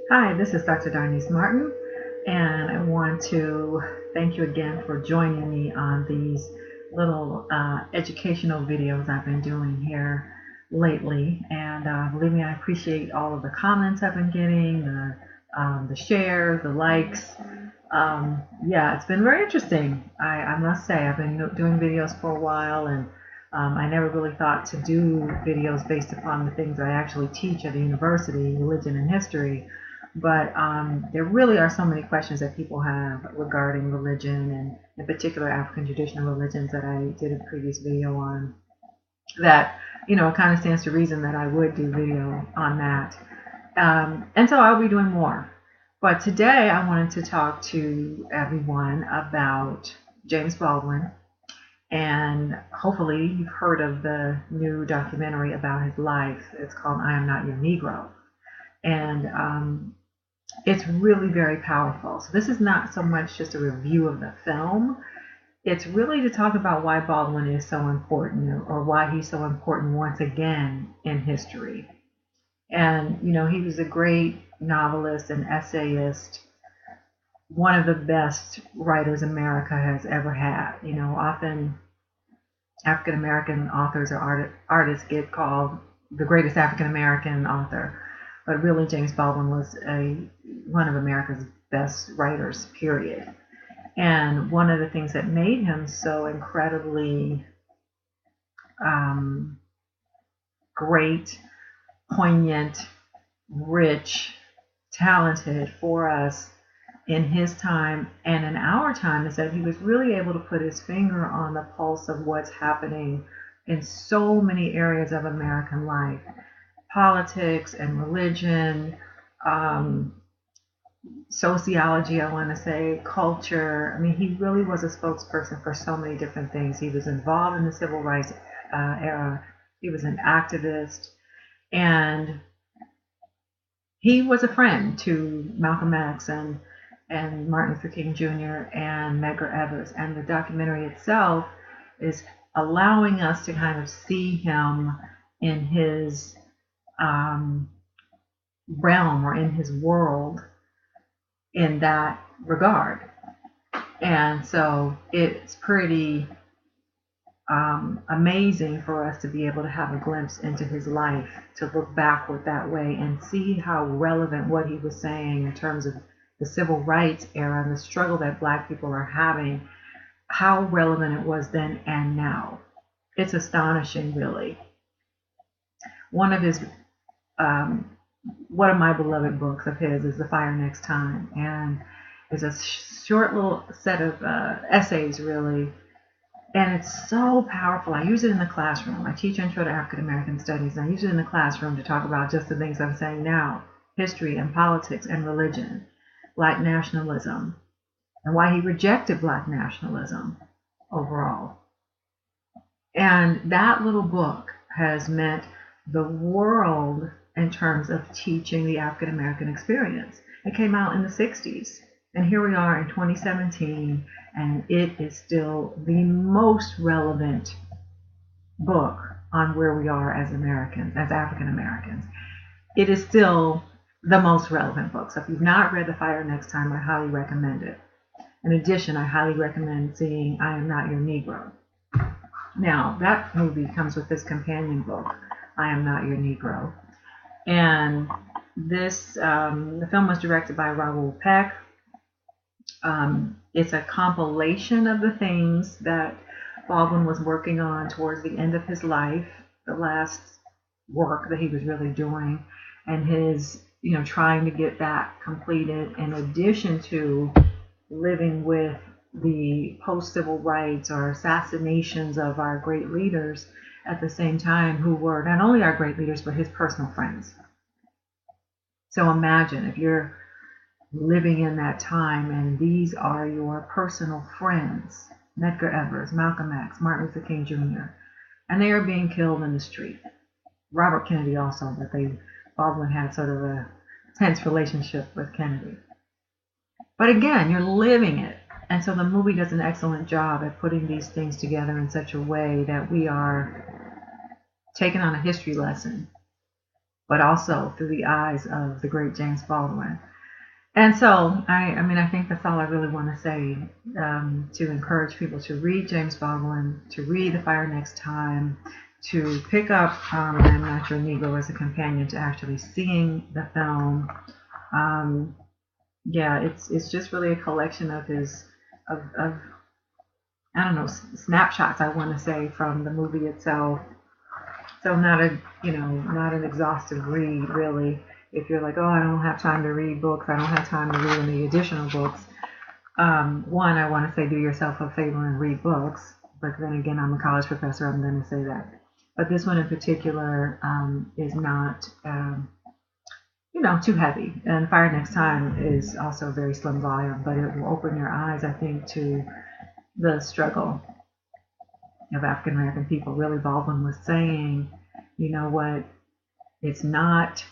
Hi, this is Dr. Darnise Martin, and I want to thank you again for joining me on these little educational videos I've been doing here lately. And believe me, I appreciate all of the comments I've been getting, the shares, the likes. Yeah, it's been very interesting. I must say, I've been doing videos for a while, and I never really thought to do videos based upon the things I actually teach at the university, religion and history. But there really are so many questions that people have regarding religion, and in particular African traditional religions that I did a previous video on, that, it kind of stands to reason that I would do video on that. And so I'll be doing more. But today I wanted to talk to everyone about James Baldwin. And hopefully you've heard of the new documentary about his life. It's called I Am Not Your Negro. And it's really very powerful. So this is not so much just a review of the film. It's really to talk about why Baldwin is so important, or why he's so important once again in history. And, he was a great novelist and essayist, one of the best writers America has ever had. Often African American authors or artists get called the greatest African American author, but really James Baldwin was one of America's best writers, period. And one of the things that made him so incredibly great, poignant, rich, talented for us in his time and in our time is that he was really able to put his finger on the pulse of what's happening in so many areas of American life: politics and religion, sociology, I want to say, culture. I mean, he really was a spokesperson for so many different things. He was involved in the civil rights era. He was an activist, and he was a friend to Malcolm X and Martin Luther King Jr. and Medgar Evers. And the documentary itself is allowing us to kind of see him in his realm, or in his world, in that regard. And so it's pretty amazing for us to be able to have a glimpse into his life, to look backward that way and see how relevant what he was saying in terms of the civil rights era and the struggle that Black people are having, how relevant it was then and now. It's astonishing, really. One of his one of my beloved books of his is The Fire Next Time, and it's a short little set of essays, really, and it's so powerful. I use it in the classroom. I teach Intro to African American Studies, and I use it in the classroom to talk about just the things I'm saying now: history and politics and religion, Black nationalism, and why he rejected Black nationalism overall. And that little book has meant the world in terms of teaching the African American experience. It came out in the 60s, and here we are in 2017, and it is still the most relevant book on where we are as Americans, as African Americans. It is still the most relevant book. So if you've not read The Fire Next Time, I highly recommend it. In addition, I highly recommend seeing I Am Not Your Negro. Now, that movie comes with this companion book, I Am Not Your Negro. And this, the film was directed by Raoul Peck. It's a compilation of the things that Baldwin was working on towards the end of his life, the last work that he was really doing, and his, trying to get that completed, in addition to living with the post-civil rights or assassinations of our great leaders at the same time, who were not only our great leaders, but his personal friends. So imagine if you're living in that time and these are your personal friends: Medgar Evers, Malcolm X, Martin Luther King Jr., and they are being killed in the street. Robert Kennedy also, but Baldwin had sort of a tense relationship with Kennedy. But again, you're living it. And so the movie does an excellent job at putting these things together in such a way that we are taking on a history lesson but also through the eyes of the great James Baldwin. And so, I think that's all I really want to say, to encourage people to read James Baldwin, to read The Fire Next Time, to pick up Am Not Your Negro as a companion to actually seeing the film. Yeah, it's just really a collection of his of I don't know, snapshots, I want to say, from the movie itself. So not an exhaustive read really. If you're like, oh, I don't have time to read books, I don't have time to read any additional books. One, I want to say, do yourself a favor and read books. But then again, I'm a college professor, I'm going to say that. But this one in particular is not, too heavy. And Fire Next Time is also a very slim volume, but it will open your eyes, I think, to the struggle of African American people. Really, Baldwin was saying, you know what, it's not,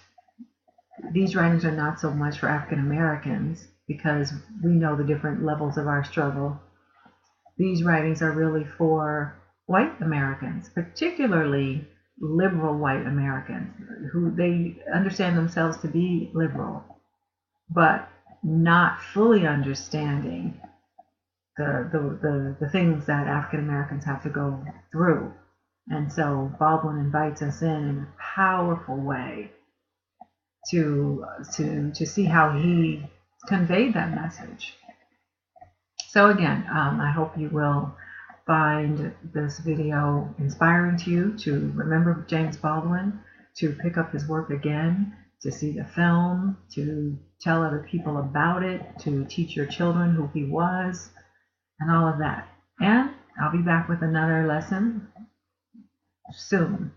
these writings are not so much for African Americans because we know the different levels of our struggle. These writings are really for white Americans, particularly liberal white Americans, who they understand themselves to be liberal, but not fully understanding the things that African Americans have to go through. And so Baldwin invites us in a powerful way to see how he conveyed that message. So again, I hope you will find this video inspiring to you to remember James Baldwin, to pick up his work again, to see the film, to tell other people about it, to teach your children who he was, and all of that. And I'll be back with another lesson soon.